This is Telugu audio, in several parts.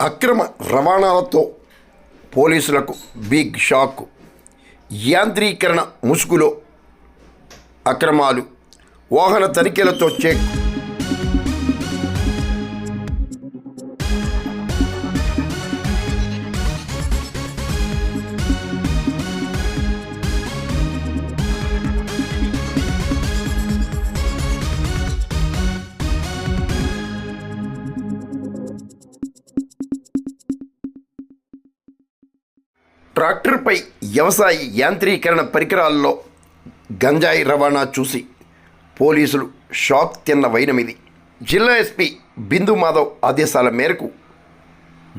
అక్రమ రవాణాలతో పోలీసులకు బిగ్ షాక్. యాంత్రీకరణ ముసుగులో అక్రమాలు, వాహన తనిఖీలతో చెక్. ట్రాక్టర్పై వ్యవసాయ యాంత్రీకరణ పరికరాల్లో గంజాయి రవాణా చూసి పోలీసులు షాక్ తిన్న వైనమిది. జిల్లా ఎస్పీ బిందు మాధవ్ ఆదేశాల మేరకు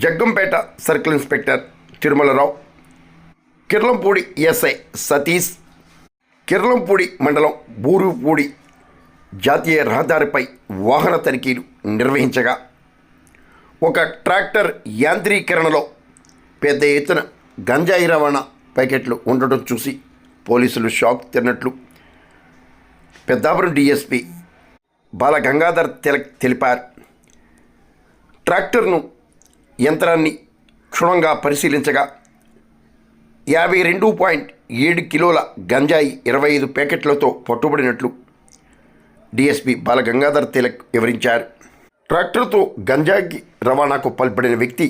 Jaggampeta circle inspector Tirumalarao, Kirlampudi SI Satish, Kirlampudi మండలం బూరుపూడి జాతీయ రహదారిపై వాహన తనిఖీలు నిర్వహించగా ఒక ట్రాక్టర్ యాంత్రీకరణలో పెద్ద ఎత్తున గంజాయి రవాణా ప్యాకెట్లు ఉండటం చూసి పోలీసులు షాక్ తిన్నట్లు పెద్దాపురం డిఎస్పి బాల గంగాధర్ తిలక్ తెలిపారు. ట్రాక్టర్ను యంత్రాన్ని క్షుణ్ణంగా పరిశీలించగా 52.7 కిలోల గంజాయి 25 ప్యాకెట్లతో పట్టుబడినట్లు డిఎస్పి బాల గంగాధర్ తిలక్ వివరించారు. ట్రాక్టర్తో గంజాయి రవాణాకు పాల్పడిన వ్యక్తి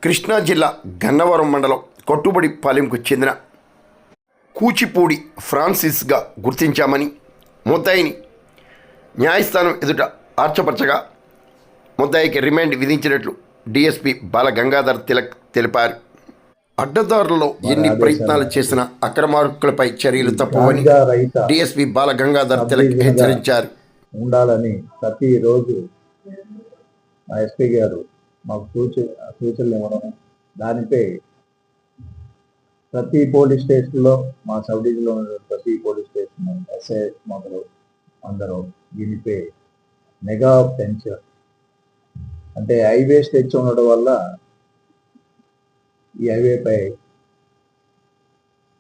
కృష్ణా జిల్లా గన్నవరం మండలం కొట్టుబడిపాలెంకు చెందిన కూచిపూడి ఫ్రాన్సిస్గా గుర్తించామని, ముద్దాయిని న్యాయస్థానం ఎదుట ఆర్చపరచగా ముద్దాయికి రిమాండ్ విధించినట్లు డిఎస్పి బాల గంగాధర్ తిలక్ తెలిపారు. అడ్డదారులలో ఎన్ని ప్రయత్నాలు చేసినా అక్రమార్కులపై చర్యలు తప్పవని డిఎస్పి బాల గంగాధర్ తిలక్ హెచ్చరించారు. ఉండాలని ప్రతిరోజు మా ఎస్పీ గారు మాకు సూచనలు ఇవ్వడం, దానిపై ప్రతి పోలీస్ స్టేషన్లో, మా సబ్ డివిజన్లో ఉన్న ప్రతి పోలీస్ స్టేషన్ ఎస్ఐ మొదలు అందరూ దీనిపై నిఘా పెంచారు. అంటే హైవేస్ తెచ్చి ఉండడం వల్ల ఈ హైవేపై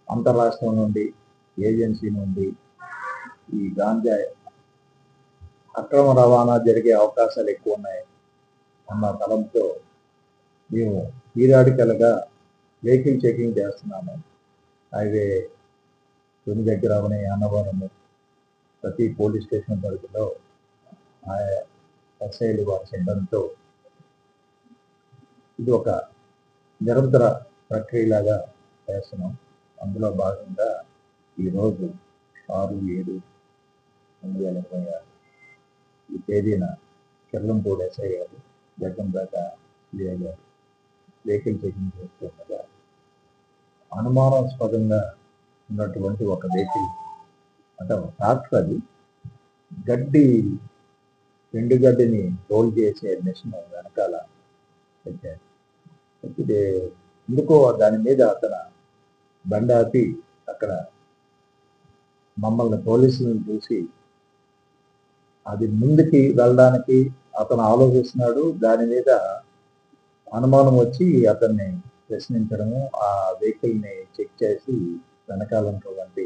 అంతర్రాష్ట్రం నుండి, ఏజెన్సీ నుండి ఈ గాంజా అక్రమ రవాణా జరిగే అవకాశాలు ఎక్కువ ఉన్నాయి అన్న తలంతో మేము పీరియాడికల్గా వెహికల్ చెకింగ్ చేస్తున్నాము. హైవే తొని దగ్గర అవని అన్నవరము ప్రతి పోలీస్ స్టేషన్ పరిధిలో ఎస్ఐలు వారి సిబ్బందితో ఇది ఒక నిరంతర ప్రక్రియలాగా చేస్తున్నాం. అందులో భాగంగా ఈరోజు 6/7/2026 ఈ తేదీన కిర్లంపూడి ఎస్ఐ గారు, జగ్గంపేట సిఐ గారు వెహికల్ చెకింగ్ చేస్తుండగా అనుమానాస్పదంగా ఉన్నటువంటి ఒక వెహికల్, అంటే ట్రాక్టర్, అది ఎండుగడ్డిని రోల్ చేసే మిషన్ వెనకాల పెట్టారు. అయితే ఎందుకో దాని మీద అతను బండి ఆపి అక్కడ మమ్మల్ని పోలీసులను చూసి అది ముందుకి వెళ్ళడానికి అతను ఆలోచిస్తున్నాడు. దాని మీద అనుమానం వచ్చి అతన్ని ప్రశ్నించడము, ఆ వెహికల్ని చెక్ చేసి వెనకాలన్నటువంటి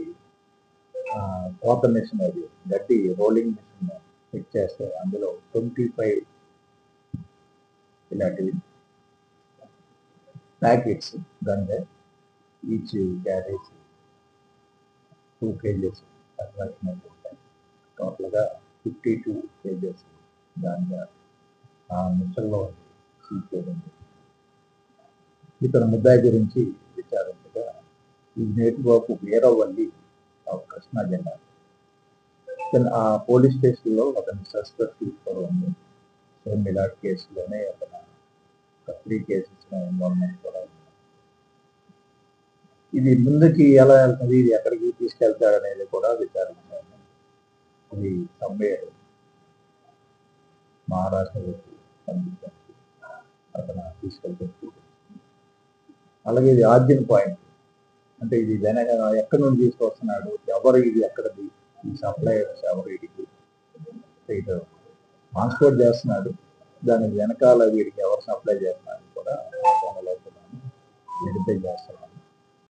కోత మిషన్, అది గడ్డి రోలింగ్ మిషన్ చెక్ చేస్తే అందులో 25 ఇలాంటివి ప్యాకెట్స్ గంజాయి, ఈచ్ క్యారేజ్ 2 kgs అట్రాక్షన్ ఉంటాయి. టోటల్గా 52 kgs దానిగా ఆ మిషన్లో సీజ్ చేయడం. ఇతను ముద్దాయి గురించి విచారించగా ఈ నేటిబాబు వీరవల్లి కృష్ణా జిల్లా. ఆ పోలీస్ స్టేషన్లో అతని సస్పెక్ట్ కూడా ఉంది. సేమ్ ఇలాంటి కేసులోనే అతను 3 కేసెస్లో ఇన్వాల్వ్మెంట్ కూడా ఉంది. ఇది ముందుకి ఎలా వెళ్తుంది, ఇది ఎక్కడికి తీసుకెళ్తాడనేది కూడా విచారించాను. ఇది సమ్మేరు మహారాష్ట్ర పంపించాను, అతను తీసుకెళ్తే. అలాగే ఇది ఆర్జిన్ పాయింట్, అంటే ఇది వెనక ఎక్కడి నుండి తీసుకొస్తున్నాడు, ఎవరు, ఇది ఎక్కడది, ఈ సప్లయర్స్ ఎవరు, వీడికి ఇటు ట్రాన్స్పోర్ట్ చేస్తున్నాడు, దాని వెనకాల వీడికి ఎవరు సప్లై చేస్తున్నాడు కూడా వెరిఫై చేస్తున్నాను.